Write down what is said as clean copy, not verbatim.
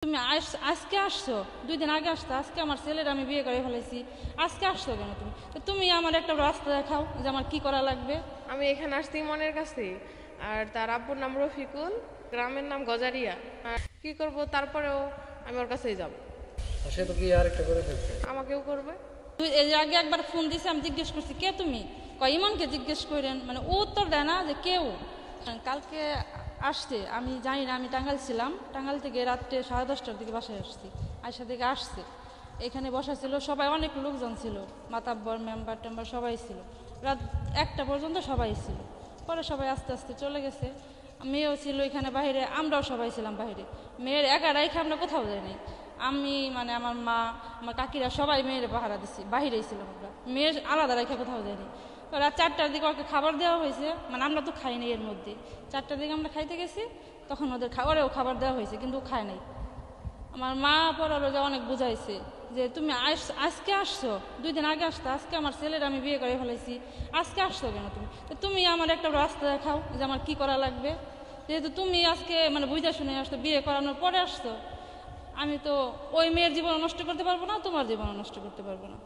তুমি আজকে আসছো, 2 দিন আগে আসতো। আজকে আমার ছেলের আমি বিয়ে করে ফেলেছি, আজকে আসছো কেন তুমি? তো তুমি আমার একটা রাস্তা দেখাও যে আমার কি করা লাগবে। আমি এখানে আসছি মনের কাছে, আর তার আব্বুর নাম রফিকুল, গ্রামের নাম গজারিয়া। আর কি করব, তারপরেও আমি ওর কাছেই যাব। সে তো কি আর একটা করে ফেলছে। আমাকেও করবে। তুই এর আগে একবার ফোন দিছে, আমি জিজ্ঞেস করছি কে তুমি, কয় ইমানকে জিজ্ঞেস করেন, মানে ও উত্তর দেয় না যে কেউ। কালকে আসছে, আমি জানি না, আমি টাঙ্গাইল ছিলাম, টাঙ্গাইল থেকে রাত্রে 10:30টার দিকে বাসায় আসছি, আয়সা থেকে আসছে। এখানে বসা ছিল সবাই, অনেক লোকজন ছিল, মাতাব্বর মেম্বার টেম্বার সবাই ছিল, রাত 1টা পর্যন্ত সবাই ছিল। পরে সবাই আস্তে আস্তে চলে গেছে। মেয়েও ছিল এখানে বাইরে, আমরাও সবাই ছিলাম বাইরে। মেয়ের একা রাইখে আমরা কোথাও যাইনি। আমি মানে আমার মা, আমার কাকিরা সবাই মেয়ের পাহারা দিচ্ছি, বাহিরেই ছিলাম আমরা, মেয়ের আলাদা রেখে কোথাও যাইনি। তো রাত 4টার দিকে ওকে খাবার দেওয়া হয়েছে, মানে আমরা তো খাইনি। এর মধ্যে 4টার দিকে আমরা খাইতে গেছি, তখন ওদের ওরেও খাবার দেওয়া হয়েছে, কিন্তু খায় নাই। আমার মা পড়ালো যে অনেক বুঝাইছে যে তুমি আজকে আসছো, 2 দিন আগে আসতো। আজকে আমার ছেলের আমি বিয়ে করে ফেলেছি, আজকে আসছো কেন তুমি? তো তুমি আমার একটা রাস্তা দেখাও যে আমার কি করা লাগবে। যেহেতু তুমি আজকে মানে বুঝা শুনে আসতো, বিয়ে করানোর পরে আসতো, আমি তো ওই মেয়ের জীবন নষ্ট করতে পারবো না, তোমার জীবন নষ্ট করতে পারবো না।